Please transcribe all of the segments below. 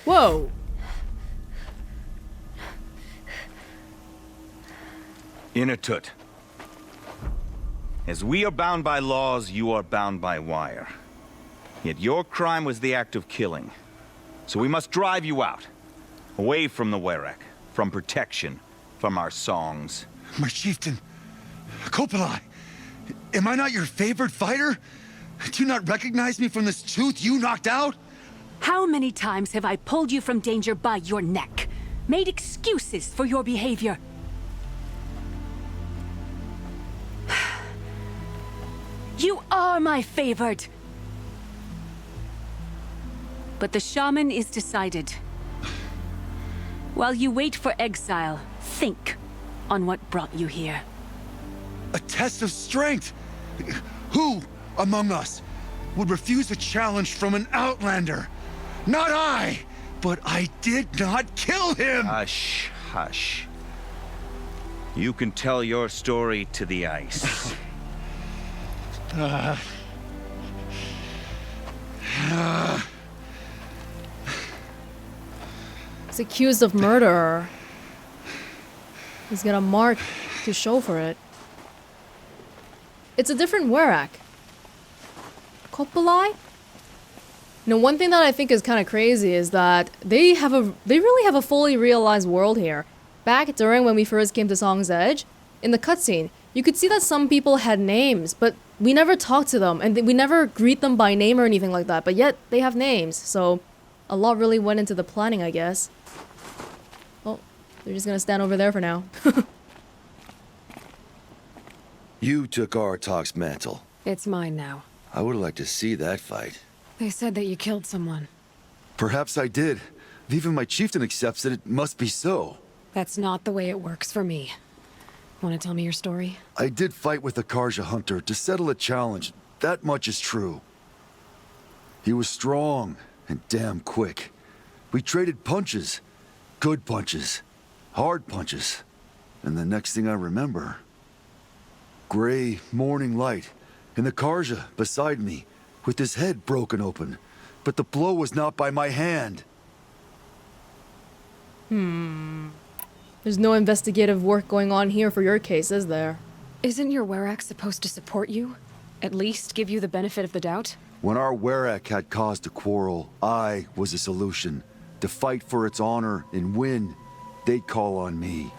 Whoa. Inatut. As we are bound by laws, you are bound by wire. Yet your crime was the act of killing. So we must drive you out. Away from the Werak, from protection, from our songs. My chieftain, Kopalai, am I not your favorite fighter? Do you not recognize me from this tooth you knocked out? How many times have I pulled you from danger by your neck? Made excuses for your behavior? You are my favored! But the shaman is decided. While you wait for exile, think on what brought you here. A test of strength! Who among us would refuse a challenge from an outlander? Not I! But I did not kill him! Hush, hush. You can tell your story to the ice. He's accused of murder. He's got a mark to show for it. It's a different Werak. Kopalai? Now, one thing that I think is kind of crazy is that they really have a fully realized world here. Back during when we first came to Song's Edge, in the cutscene, you could see that some people had names, but we never talked to them, and we never greet them by name or anything like that, but yet they have names, so a lot really went into the planning, I guess. Oh, they're just gonna stand over there for now. You took Artok's mantle. It's mine now. I would like to see that fight. They said that you killed someone. Perhaps I did. If even my chieftain accepts it, it must be so. That's not the way it works for me. Want to tell me your story? I did fight with the Karja hunter to settle a challenge. That much is true. He was strong and damn quick. We traded punches. Good punches. Hard punches. And the next thing I remember... gray morning light, and the Karja beside me, with his head broken open. But the blow was not by my hand. There's no investigative work going on here for your case, is there? Isn't your Werak supposed to support you? At least give you the benefit of the doubt? When our Werak had cause to quarrel, I was a solution. To fight for its honor and win, they'd call on me.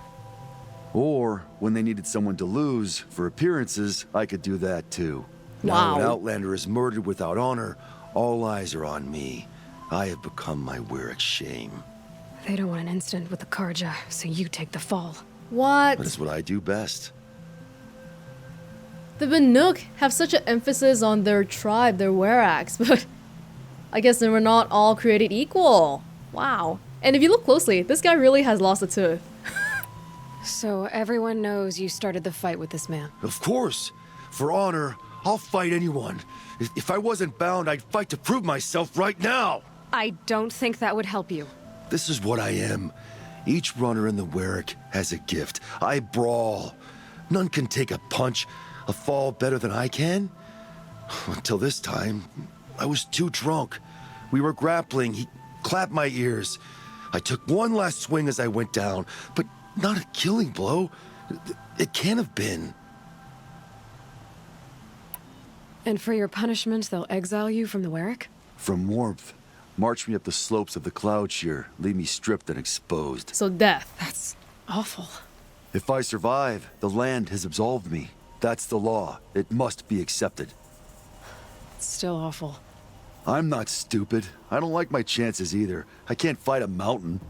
Or, when they needed someone to lose, for appearances, I could do that too. Now an outlander is murdered without honor, all eyes are on me. I have become my Werak's shame. They don't want an incident with the Karja, so you take the fall. What? But it's what I do best. The Banuk have such an emphasis on their tribe, their Weraks, but I guess they were not all created equal. Wow. And if you look closely, this guy really has lost a tooth. So everyone knows you started the fight with this man? Of course. For honor, I'll fight anyone. If I wasn't bound, I'd fight to prove myself right now. I don't think that would help you. This is what I am. Each runner in the Werak has a gift. I brawl. None can take a punch, a fall better than I can. Until this time, I was too drunk. We were grappling. He clapped my ears. I took one last swing as I went down, but not a killing blow. It can't have been. And for your punishment, they'll exile you from the Werak? From warmth. March me up the slopes of the cloud shear, leave me stripped and exposed. So death. That's awful. If I survive, the land has absolved me. That's the law. It must be accepted. It's still awful. I'm not stupid. I don't like my chances either. I can't fight a mountain.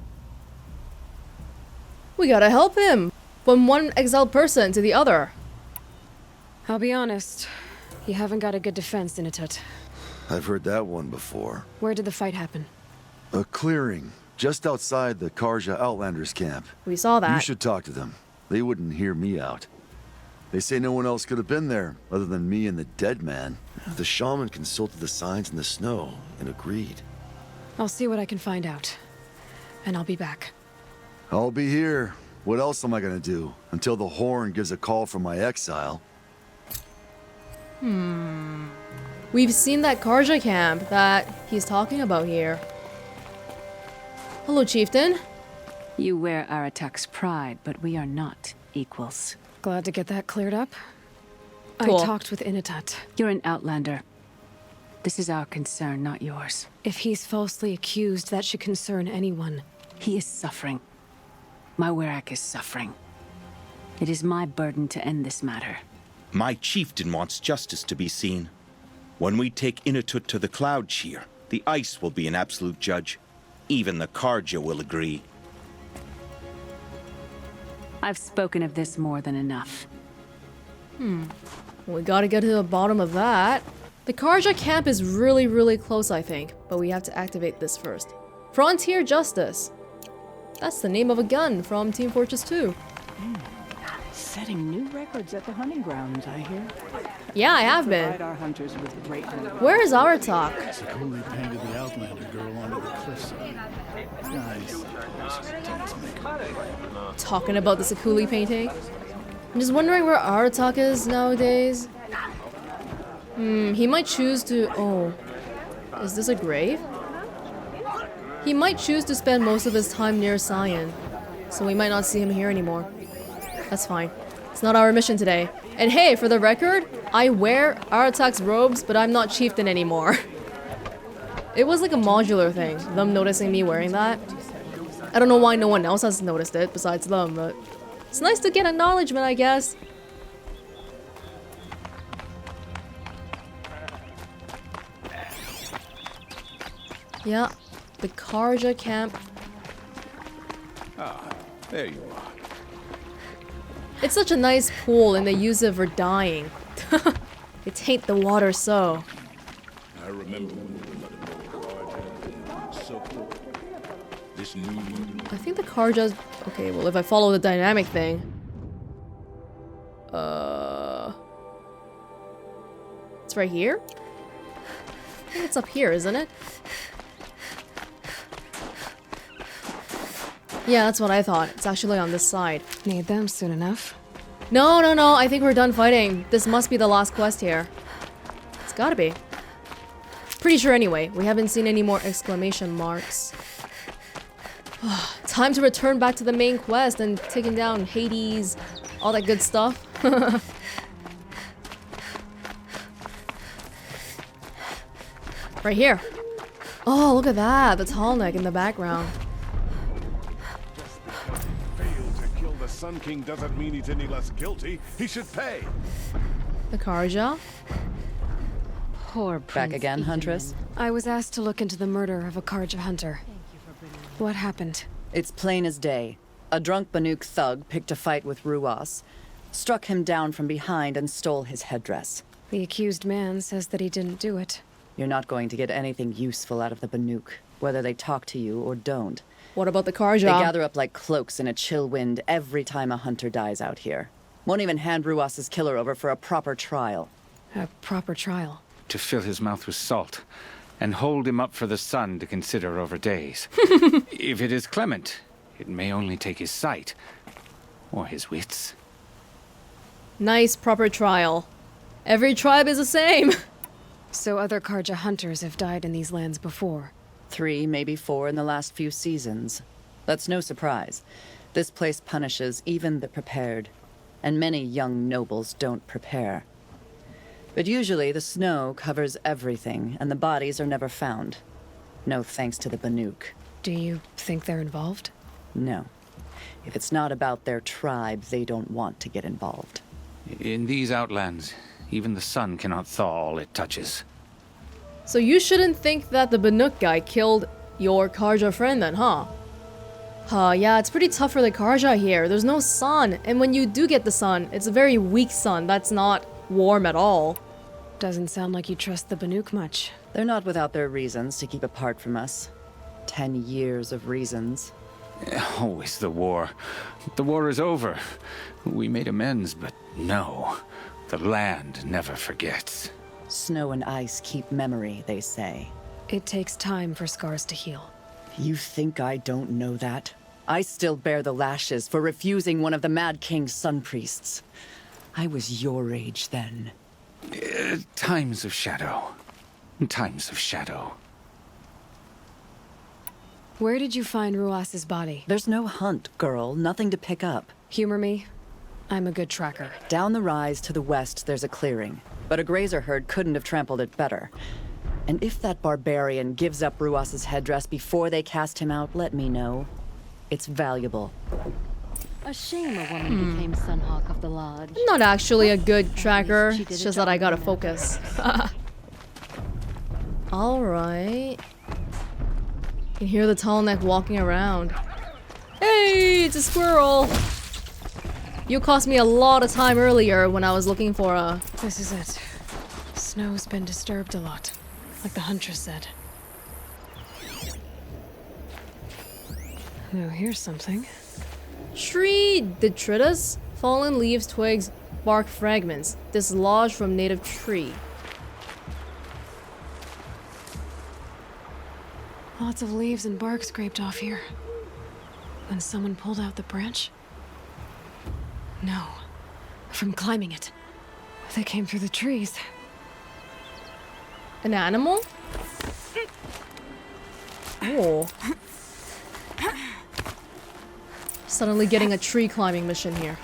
We gotta help him. From one exiled person to the other. I'll be honest. You haven't got a good defense, Inatut. I've heard that one before. Where did the fight happen? A clearing, just outside the Karja Outlanders camp. We saw that. You should talk to them. They wouldn't hear me out. They say no one else could have been there, other than me and the dead man. The shaman consulted the signs in the snow and agreed. I'll see what I can find out. And I'll be back. I'll be here. What else am I gonna do? Until the horn gives a call from my exile. We've seen that Karja camp that he's talking about here. Hello, Chieftain. You wear Aratak's pride, but we are not equals. Glad to get that cleared up. Cool. I talked with Inatut. You're an outlander. This is our concern, not yours. If he's falsely accused, that should concern anyone. He is suffering. My Werak is suffering. It is my burden to end this matter. My chieftain wants justice to be seen. When we take Inatut to the Cloud Shear, the ice will be an absolute judge. Even the Karja will agree. I've spoken of this more than enough. We gotta get to the bottom of that. The Karja camp is really, really close, I think. But we have to activate this first. Frontier Justice. That's the name of a gun from Team Fortress 2. Setting new records at the hunting grounds, I hear. Yeah, I have Provide been. our hunters with great reward. Where is our talk? Coolly painted the Outlander girl onto the cliffside. Nice. Talking about the Sakuli painting. I'm just wondering where Aratak is nowadays. He might choose to... Oh. Is this a grave? He might choose to spend most of his time near Cyan. So we might not see him here anymore. That's fine. It's not our mission today. And hey, for the record, I wear Aratak's robes, but I'm not chieftain anymore. It was like a modular thing, them noticing me wearing that. I don't know why no one else has noticed it besides them, but it's nice to get acknowledgement, I guess. Yeah, the Karja camp. There you are. It's such a nice pool and they use it for dying. They taint the water so. I remember when we were letting go of Karja and so forth. This new I think the Karja's... Okay, well if I follow the dynamic thing... It's right here? I think it's up here, isn't it? Yeah, that's what I thought. It's actually on this side. Need them soon enough. No, no, no. I think we're done fighting. This must be the last quest here. It's gotta be. Pretty sure anyway. We haven't seen any more exclamation marks. Time to return back to the main quest and taking down Hades. All that good stuff. Right here. Oh, look at that. The tall neck in the background. failed to kill the Sun King doesn't mean he's any less guilty. He should pay. The Karja. Poor Back again, Huntress? I was asked to look into the murder of a Karja hunter. What happened? It's plain as day. A drunk Banuk thug picked a fight with Ruas, struck him down from behind and stole his headdress. The accused man says that he didn't do it. You're not going to get anything useful out of the Banuk, whether they talk to you or don't. What about the They Karja? gather up like cloaks in a chill wind every time a hunter dies out here. Won't even hand Ruas's killer over for a proper trial. A proper trial. To fill his mouth with salt, and hold him up for the sun to consider over days. If it is clement, it may only take his sight, or his wits. Nice proper trial. Every tribe is the same. So other Karja hunters have died in these lands before. 3, maybe 4 in the last few seasons. That's no surprise. This place punishes even the prepared, and many young nobles don't prepare. But usually the snow covers everything, and the bodies are never found. No thanks to the Banuk. Do you think they're involved? No. If it's not about their tribe, they don't want to get involved. In these outlands, even the sun cannot thaw all it touches. So you shouldn't think that the Banuk guy killed your Karja friend then, huh? Yeah, it's pretty tough for the Karja here. There's no sun, and when you do get the sun, it's a very weak sun that's not warm at all. Doesn't sound like you trust the Banuk much. They're not without their reasons to keep apart from us. 10 years of reasons. Always the war. The war is over. We made amends, but no. The land never forgets. Snow and ice keep memory, they say. It takes time for scars to heal. You think I don't know that? I still bear the lashes for refusing one of the Mad King's sun priests. I was your age then. Times of shadow. Times of shadow. Where did you find Ruas's body? There's no hunt, girl. Nothing to pick up. Humor me. I'm a good tracker. Down the rise to the west, there's a clearing. But a grazer herd couldn't have trampled it better. And if that barbarian gives up Ruas's headdress before they cast him out, let me know. It's valuable. A shame a woman became Sunhawk of the Lodge. I'm not actually a good tracker. It's just that I gotta focus. Alright. You can hear the tall neck walking around. Hey, it's a squirrel! You cost me a lot of time earlier when I was looking for a... This is it. Snow's been disturbed a lot, like the Huntress said. Oh, here's something. Tree detritus? Fallen leaves, twigs, bark fragments. Dislodged from native tree. Lots of leaves and bark scraped off here. When someone pulled out the branch? No. From climbing it. They came through the trees. An animal? Oh. Suddenly getting a tree climbing mission here.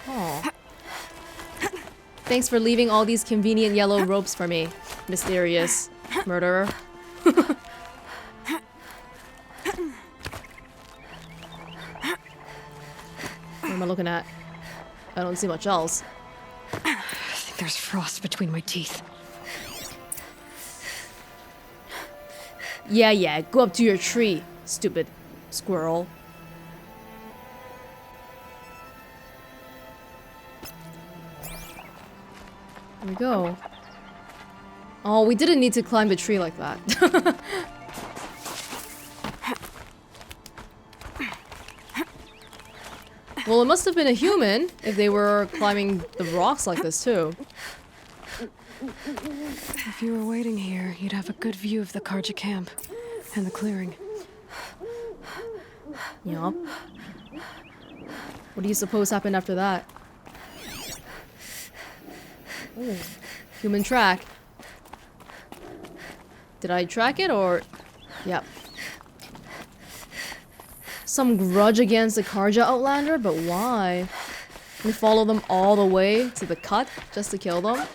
Oh. Thanks for leaving all these convenient yellow ropes for me, mysterious murderer. What am I looking at? I don't see much else. I think there's frost between my teeth. Yeah, go up to your tree, stupid squirrel. There we go. Oh, we didn't need to climb the tree like that. Well, it must have been a human if they were climbing the rocks like this too. If you were waiting here, you'd have a good view of the Karja camp and the clearing. Yup. What do you suppose happened after that? Ooh. Human track. Did I track it or... Yep. Some grudge against the Karja Outlander, but why? We follow them all the way to the cut just to kill them?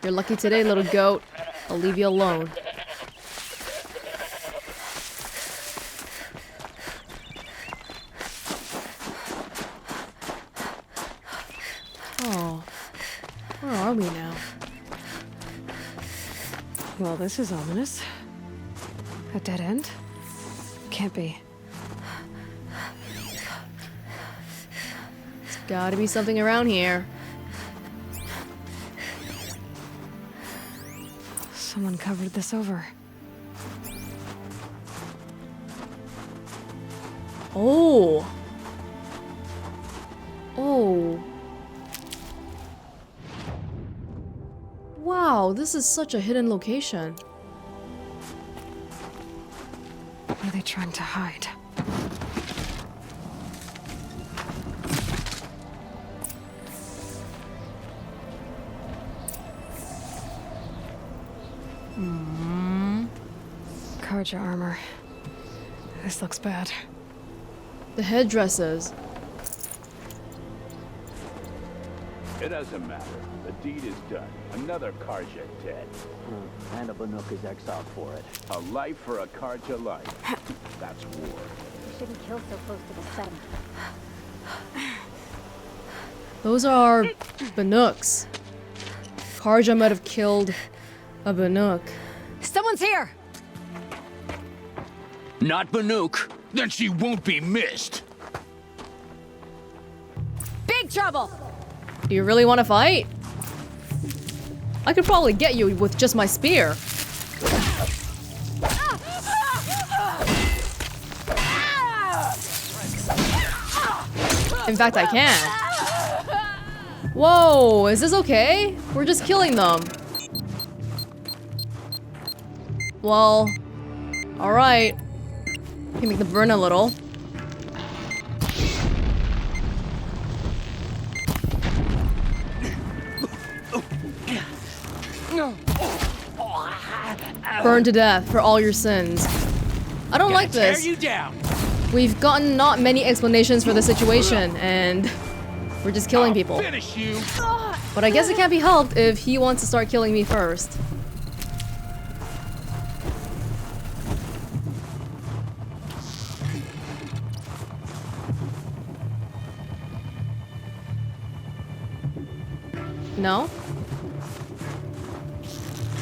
You're lucky today, little goat. I'll leave you alone. Oh. Where are we now? Well, this is ominous. A dead end? Can't be. There's gotta be something around here. Someone covered this over. Oh. Oh. Wow, this is such a hidden location. What are they trying to hide? Karja armor. This looks bad. The headdresses. It doesn't matter. The deed is done. Another Karja dead. And a Banuk is exiled for it. A life for a Karja life. That's war. You shouldn't kill so close to the settlement. Those are Banuks. Karja might have killed a Banuk. Someone's here! Not Banuk. Then she won't be missed. Big trouble! Do you really want to fight? I could probably get you with just my spear. In fact, I can. Whoa, is this okay? We're just killing them. Well, alright. Can make them burn a little. Burned to death for all your sins. I don't like this. Tear you down. We've gotten not many explanations for the situation, and we're just killing people. Finish you. But I guess it can't be helped if he wants to start killing me first. No?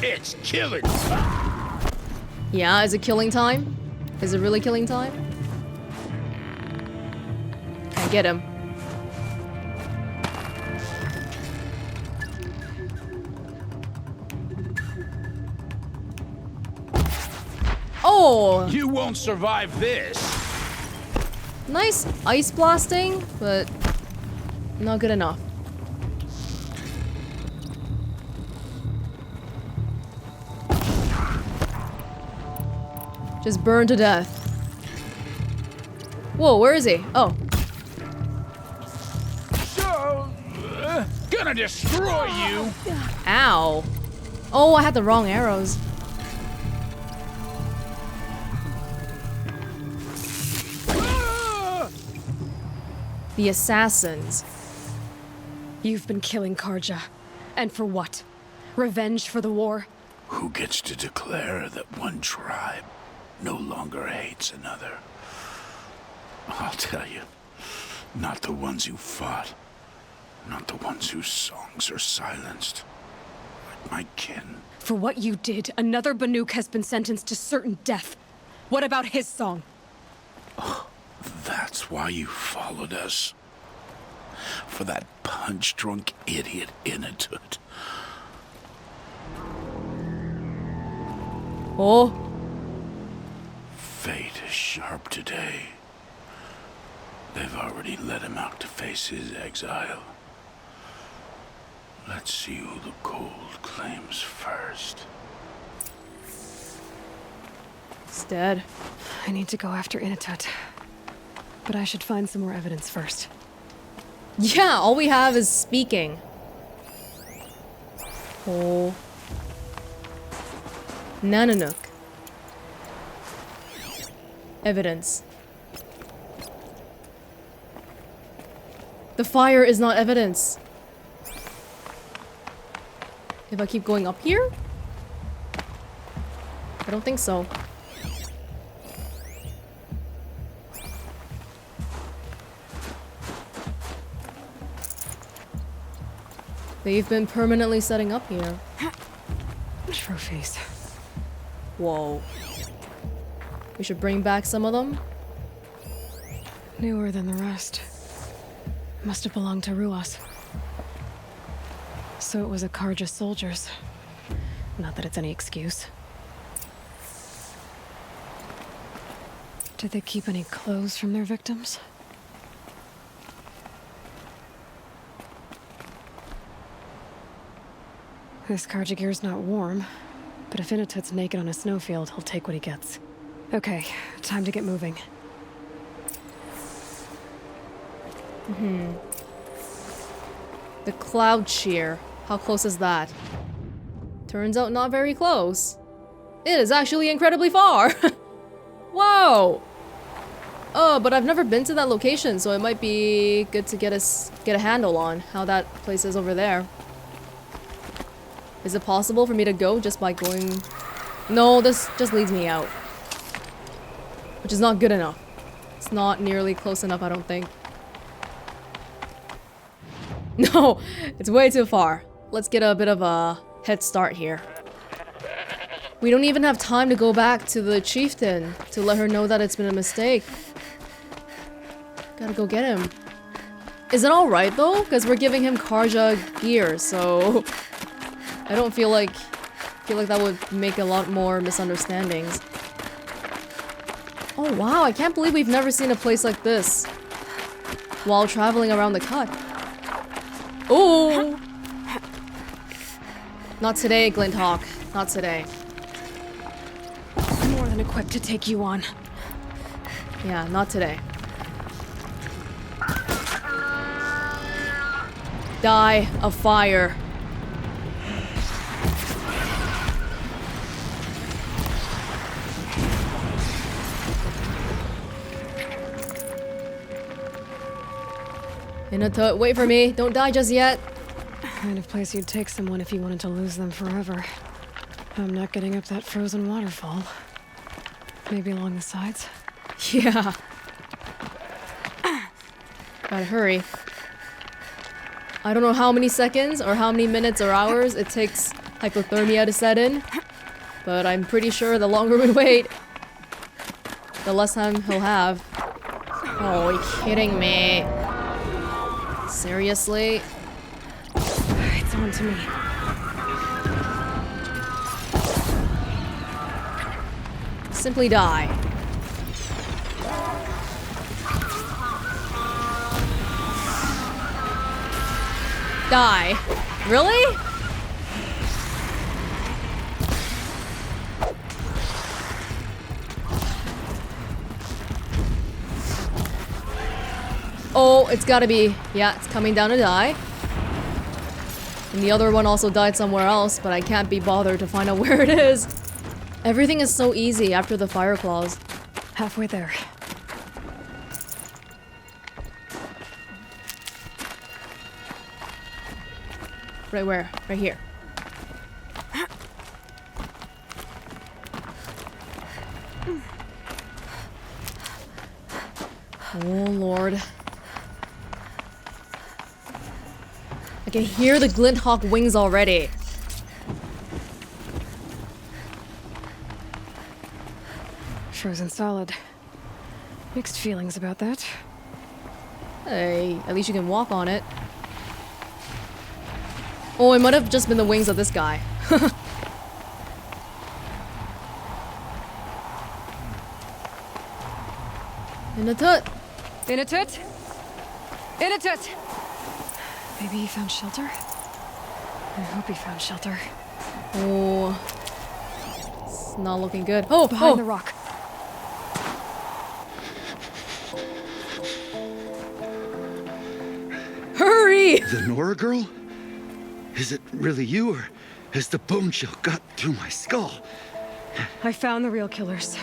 It's killing. Yeah, is it killing time? Is it really killing time? I get him. Oh! You won't survive this. Nice ice blasting, but not good enough. Just burned to death. Whoa, where is he? Oh. Gonna destroy you. Ow. Oh, I had the wrong arrows. The assassins. You've been killing Karja. And for what? Revenge for the war? Who gets to declare that one tribe no longer hates another? I'll tell you, not the ones who fought, not the ones whose songs are silenced, like my kin. For what you did, another Banuk has been sentenced to certain death. What about his song? Oh, that's why you followed us. For that punch-drunk idiot Inatut. Oh. Fate is sharp today. They've already let him out to face his exile. Let's see who the cold claims first. He's dead. I need to go after Inatut. But I should find some more evidence first. Yeah, all we have is speaking. Oh. Nananuk. Evidence. The fire is not evidence. If I keep going up here? I don't think so. They've been permanently setting up here. Trophies. Whoa. We should bring back some of them? Newer than the rest. Must have belonged to Ruas. So it was Akarja soldiers. Not that it's any excuse. Did they keep any clothes from their victims? This Karja gear's not warm, but if Inatut's naked on a snowfield, he'll take what he gets. Okay, time to get moving. The cloud shear. How close is that? Turns out not very close. It is actually incredibly far. Whoa! Oh, but I've never been to that location, so it might be good to get a handle on how that place is over there. Is it possible for me to go just by going? No, this just leads me out. Which is not good enough. It's not nearly close enough, I don't think. No, it's way too far. Let's get a bit of a head start here. We don't even have time to go back to the chieftain to let her know that it's been a mistake. Gotta go get him. Is it alright though? Because we're giving him Karja gear, so I don't feel like that would make a lot more misunderstandings. Oh wow, I can't believe we've never seen a place like this while traveling around the cut. Oh! Not today, Glinthawk. Not today. More than equipped to take you on. Yeah, not today. Die of fire. Inatut, wait for me. Don't die just yet. Kind of place you'd take someone if you wanted to lose them forever. I'm not getting up that frozen waterfall. Maybe along the sides? Yeah. Gotta hurry. I don't know how many seconds or how many minutes or hours it takes hypothermia to set in, but I'm pretty sure the longer we wait, the less time he'll have. Oh, are you kidding me? Seriously? It's on to me. Simply die. Die. Really? Oh, it's gotta be. Yeah, it's coming down to die. And the other one also died somewhere else, but I can't be bothered to find out where it is. Everything is so easy after the fire claws. Halfway there. Right where? Right here. Oh, Lord. I can hear the Glinthawk wings already. Frozen solid. Mixed feelings about that. Hey, at least you can walk on it. Oh, it might have just been the wings of this guy. Inatut! Inatut! Inatut! Maybe he found shelter? I hope he found shelter. Oh. It's not looking good. Oh! Behind the rock. Hurry! The Nora girl? Is it really you, or has the bone chill got through my skull? I found the real killers.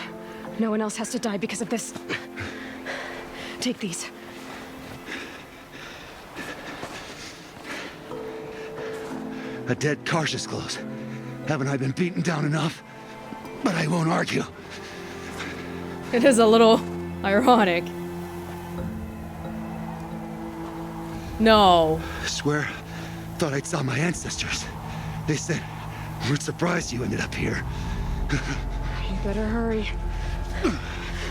No one else has to die because of this. Take these. A dead Karja's clothes. Haven't I been beaten down enough? But I won't argue. It is a little ironic. No. I swear, thought I'd saw my ancestors. They said, we're surprised you ended up here. You better hurry.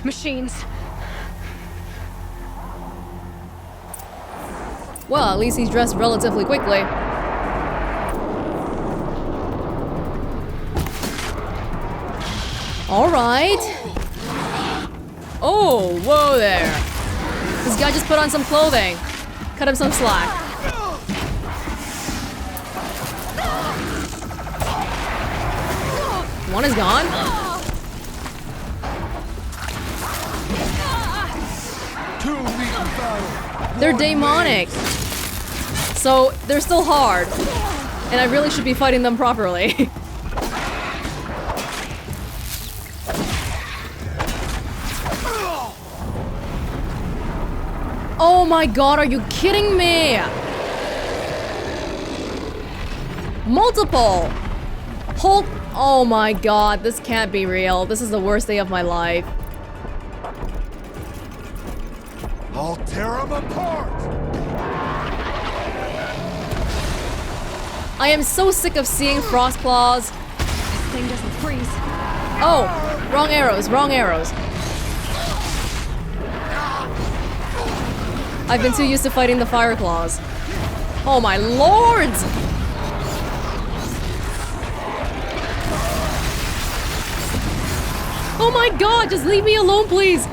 Machines. Well, at least he's dressed relatively quickly. Alright. Oh, whoa there. This guy just put on some clothing. Cut him some slack. One is gone. They're demonic. So they're still hard. And I really should be fighting them properly. Oh my god, are you kidding me? Multiple! Hulk! Oh my god, this can't be real. This is the worst day of my life. I'll tear them apart! I am so sick of seeing Frostclaws. This thing doesn't freeze. Oh, wrong arrows, wrong arrows. I've been too used to fighting the fire claws. Oh my lords! Oh my god, just leave me alone, please!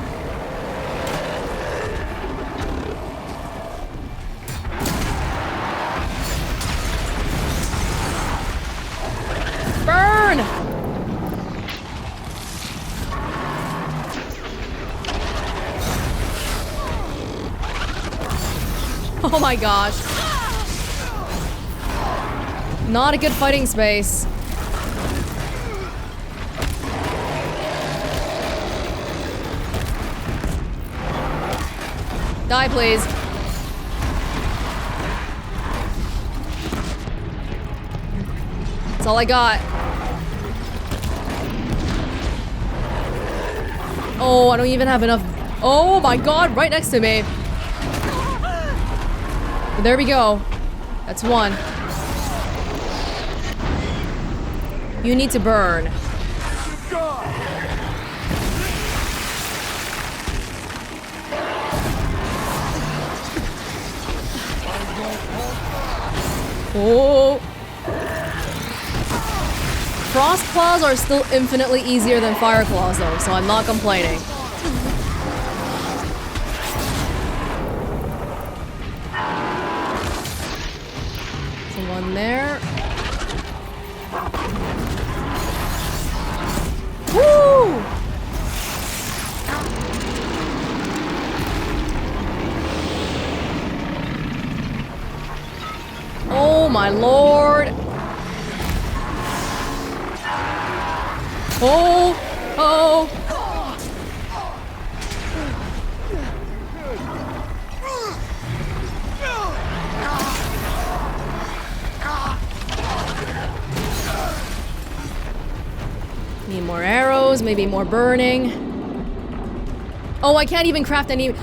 Burn! Oh my gosh. Not a good fighting space. Die, please. That's all I got. Oh, I don't even have enough. Oh my god, right next to me. There we go. That's one. You need to burn. Oh. Frostclaws are still infinitely easier than Fireclaws though, so I'm not complaining. So one there. Woo! Oh my lord. Oh, oh. Need more arrows, maybe more burning. Oh, I can't even craft any.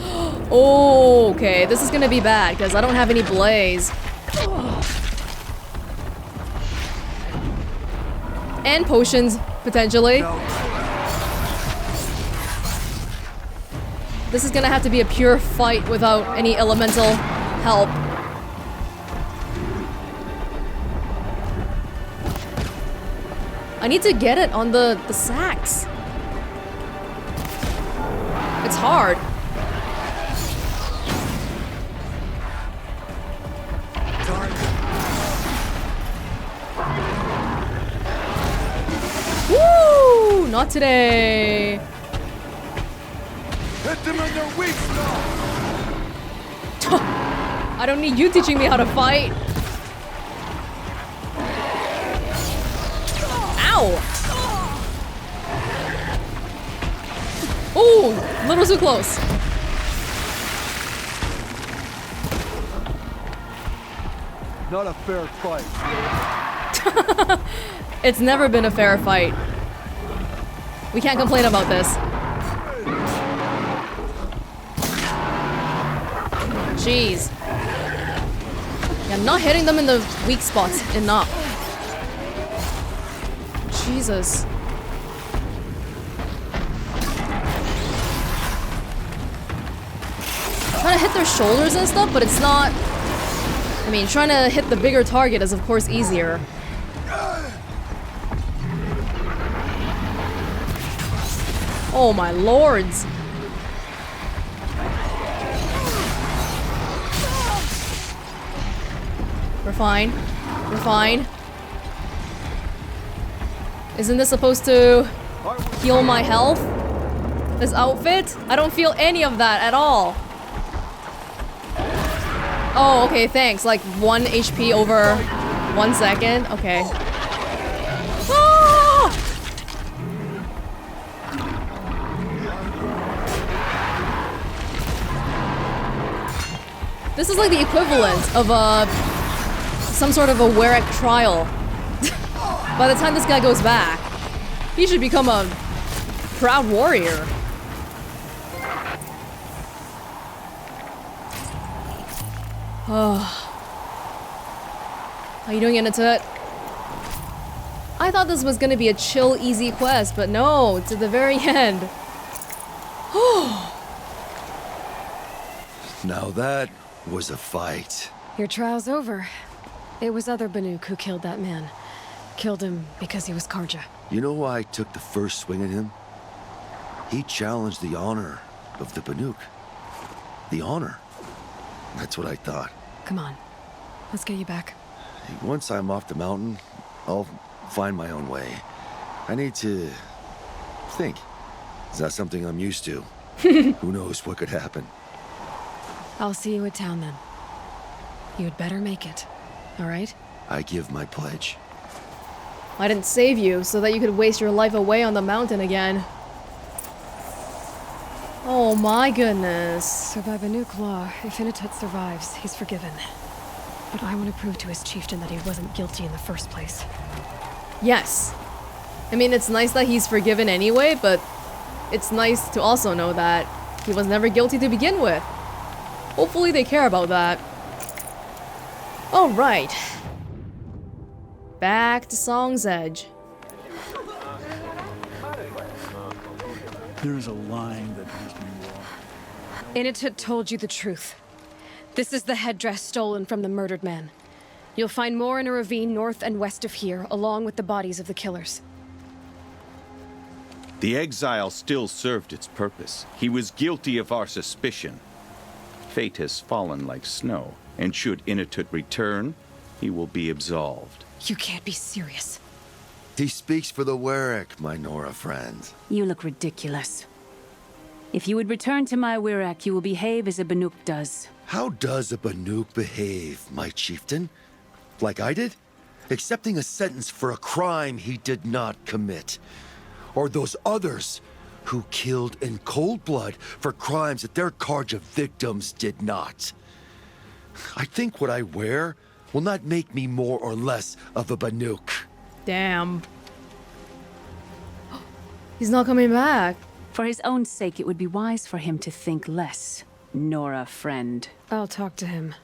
Oh, okay. This is gonna be bad because I don't have any blaze. And potions, potentially. This is gonna have to be a pure fight without any elemental help. I need to get it on the sacks. It's hard. Woo! Not today. Hit them in their weak spot. I don't need you teaching me how to fight. Ow! Oh, a little too close. Not a fair fight. It's never been a fair fight. We can't complain about this. Jeez. Yeah, I'm not hitting them in the weak spots enough. Jesus. Trying to hit their shoulders and stuff, but it's not... I mean, trying to hit the bigger target is of course easier. Oh my lords. We're fine. We're fine. Isn't this supposed to heal my health? This outfit? I don't feel any of that at all. Oh, okay, thanks. Like 1 HP over 1 second. Okay. Ah! This is like the equivalent of some sort of a Warwick trial. By the time this guy goes back, he should become a proud warrior. Oh. How you doing, Inatut? I thought this was gonna be a chill, easy quest, but no, to the very end. Now that was a fight. Your trial's over. It was other Banuk who killed that man. Killed him because he was Karja. You know why I took the first swing at him? He challenged the honor of the Banuk. The honor. That's what I thought. Come on. Let's get you back. Once I'm off the mountain, I'll find my own way. I need to think. Is that something I'm used to? Who knows what could happen? I'll see you at town then. You'd better make it. All right? I give my pledge. I didn't save you so that you could waste your life away on the mountain again. Oh my goodness. So by Banuk law, if Inatut survives, he's forgiven. But I want to prove to his chieftain that he wasn't guilty in the first place. Yes. I mean, it's nice that he's forgiven anyway, but it's nice to also know that he was never guilty to begin with. Hopefully they care about that. Alright. Back to Song's Edge. There is a line that has me walk. Inatut told you the truth. This is the headdress stolen from the murdered man. You'll find more in a ravine north and west of here, along with the bodies of the killers. The exile still served its purpose. He was guilty of our suspicion. Fate has fallen like snow, and should Inatut return, he will be absolved. You can't be serious. He speaks for the Werek, my Nora friend. You look ridiculous. If you would return to my Werek, you will behave as a Banuk does. How does a Banuk behave, my chieftain? Like I did? Accepting a sentence for a crime he did not commit. Or those others who killed in cold blood for crimes that their Karja victims did not. I think what I wear will not make me more or less of a Banuk. Damn. He's not coming back. For his own sake, it would be wise for him to think less. Nora, friend. I'll talk to him.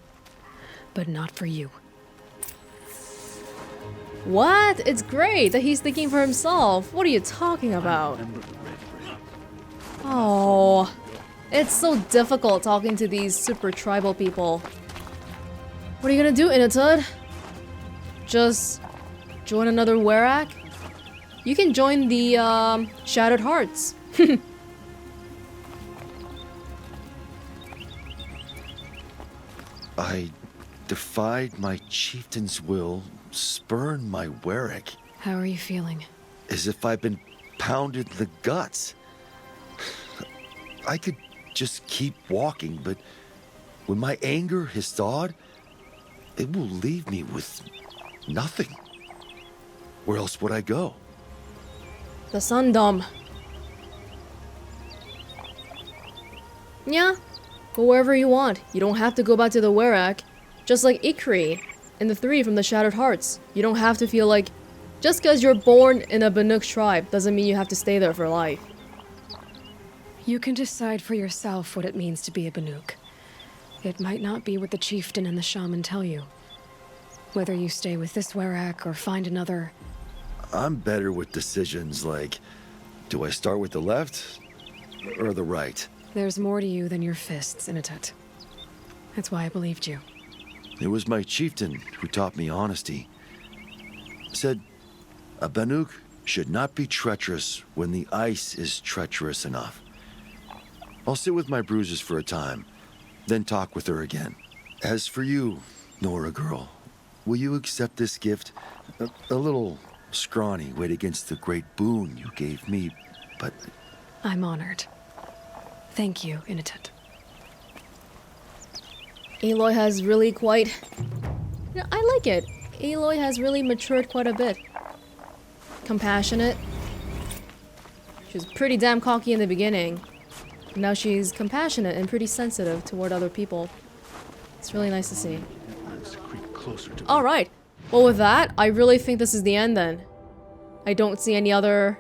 But not for you. What? It's great that he's thinking for himself. What are you talking about? Oh, it's so difficult talking to these super tribal people. What are you gonna do, Inatut? Just join another Werek? You can join the Shattered Hearts. I defied my chieftain's will, spurned my Werek. How are you feeling? As if I've been pounded in the guts. I could just keep walking, but when my anger has thawed, it will leave me with nothing. Where else would I go? The Sundom. Yeah, go wherever you want. You don't have to go back to the Werek. Just like Ikri and the three from the Shattered Hearts. You don't have to feel like just because you're born in a Banuk tribe doesn't mean you have to stay there for life. You can decide for yourself what it means to be a Banuk. It might not be what the chieftain and the shaman tell you. Whether you stay with this Werek or find another... I'm better with decisions like, do I start with the left or the right? There's more to you than your fists, Inatut. That's why I believed you. It was my chieftain who taught me honesty. Said, a Banuk should not be treacherous when the ice is treacherous enough. I'll sit with my bruises for a time, then talk with her again. As for you, Nora girl, will you accept this gift? A little scrawny weighed against the great boon you gave me, but... I'm honored. Thank you, Inatut. Aloy has really quite... You know, I like it. Aloy has really matured quite a bit. Compassionate. She was pretty damn cocky in the beginning. Now she's compassionate and pretty sensitive toward other people. It's really nice to see. Alright. Well, with that, I really think this is the end then. I don't see any other...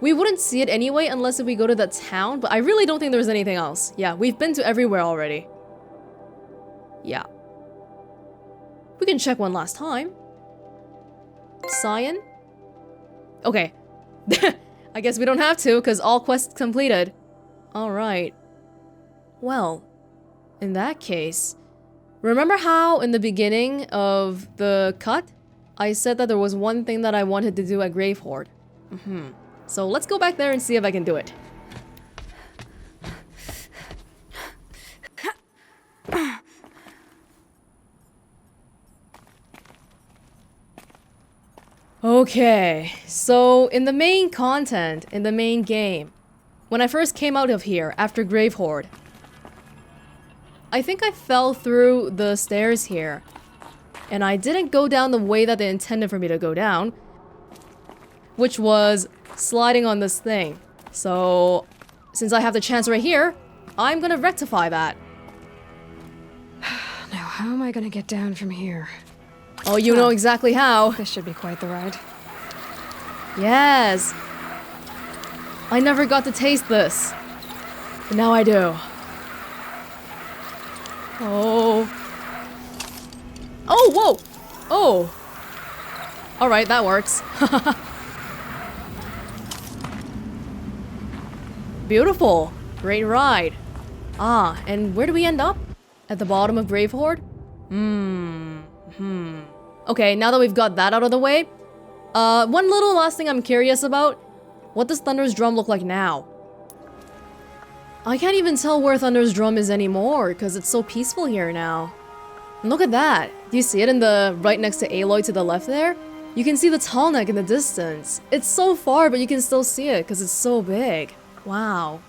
We wouldn't see it anyway unless if we go to the town, but I really don't think there's anything else. Yeah, we've been to everywhere already. Yeah. We can check one last time. Cyan? Okay. I guess we don't have to, because all quests completed. Alright. Well, in that case... Remember how, in the beginning of the cut, I said that there was one thing that I wanted to do at Gravehorde? So let's go back there and see if I can do it. Okay, so in the main content, in the main game, when I first came out of here after Gravehorde, I think I fell through the stairs here, and I didn't go down the way that they intended for me to go down, which was sliding on this thing. So, since I have the chance right here, I'm gonna rectify that. Now, how am I gonna get down from here? Oh, you know exactly how. This should be quite the ride. Yes! I never got to taste this. But now I do. Oh. Oh, whoa! Oh. Alright, that works. Beautiful. Great ride. Ah, and where do we end up? At the bottom of Gravehorde? Okay, now that we've got that out of the way, one little last thing I'm curious about. What does Thunder's drum look like now? I can't even tell where Thunder's drum is anymore, because it's so peaceful here now. And look at that. Do you see it in the right next to Aloy to the left there? You can see the tall neck in the distance. It's so far, but you can still see it because it's so big. Wow.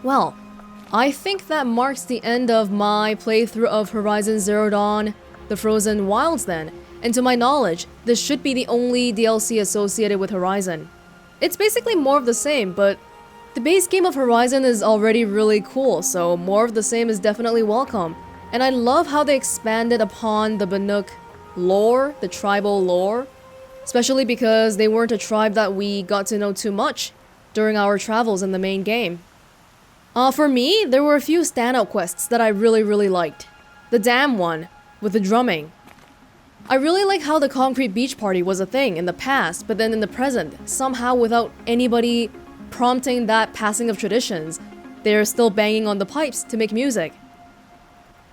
Well, I think that marks the end of my playthrough of Horizon Zero Dawn, The Frozen Wilds then. And to my knowledge, this should be the only DLC associated with Horizon. It's basically more of the same, but the base game of Horizon is already really cool, so more of the same is definitely welcome. And I love how they expanded upon the Banuk lore, the tribal lore, especially because they weren't a tribe that we got to know too much during our travels in the main game. For me, there were a few standout quests that I really liked. The dam one, with the drumming. I really like how the concrete beach party was a thing in the past, but then in the present, somehow without anybody prompting that passing of traditions, they're still banging on the pipes to make music.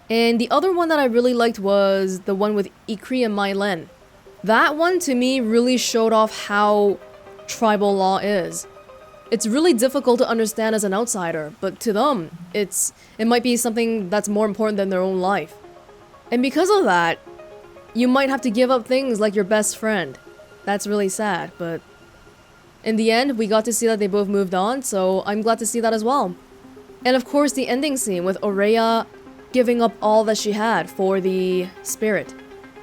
And the other one that I really liked was the one with Ikri and Mylen. That one to me really showed off how tribal law is. It's really difficult to understand as an outsider, but to them, it might be something that's more important than their own life. And because of that, you might have to give up things like your best friend. That's really sad, but in the end, we got to see that they both moved on, so I'm glad to see that as well. And of course, the ending scene with Aurea giving up all that she had for the spirit.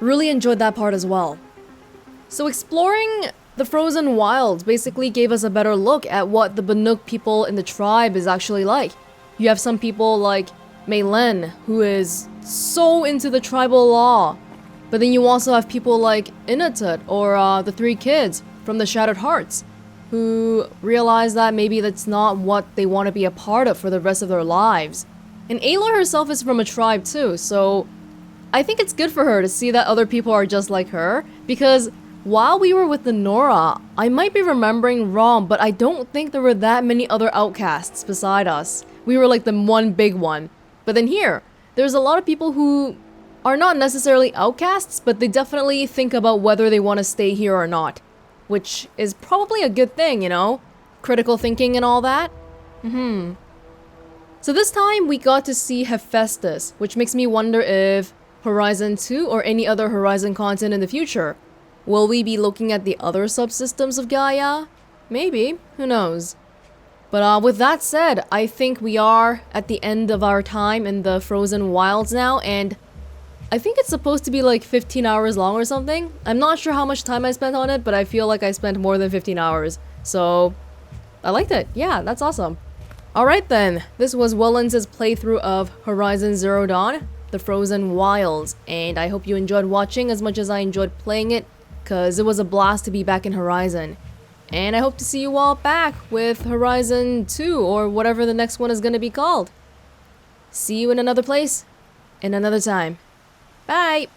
Really enjoyed that part as well. So exploring the Frozen Wilds basically gave us a better look at what the Banuk people in the tribe is actually like. You have some people like Mylen, who is so into the tribal law. But then you also have people like Inatut or the three kids from the Shattered Hearts, who realize that maybe that's not what they want to be a part of for the rest of their lives. And Aloy herself is from a tribe too, so I think it's good for her to see that other people are just like her, because while we were with the Nora, I might be remembering wrong, but I don't think there were that many other outcasts beside us. We were like the one big one. But then here, there's a lot of people who are not necessarily outcasts, but they definitely think about whether they want to stay here or not. Which is probably a good thing, you know? Critical thinking and all that. So this time we got to see Hephaestus, which makes me wonder if Horizon 2 or any other Horizon content in the future, will we be looking at the other subsystems of Gaia? Maybe, who knows? But with that said, I think we are at the end of our time in the Frozen Wilds now, and I think it's supposed to be like 15 hours long or something. I'm not sure how much time I spent on it, but I feel like I spent more than 15 hours. So, I liked it. Yeah, that's awesome. Alright then, this was Welonz's playthrough of Horizon Zero Dawn, The Frozen Wilds, and I hope you enjoyed watching as much as I enjoyed playing it, because it was a blast to be back in Horizon. And I hope to see you all back with Horizon 2, or whatever the next one is going to be called. See you in another place, in another time. Bye!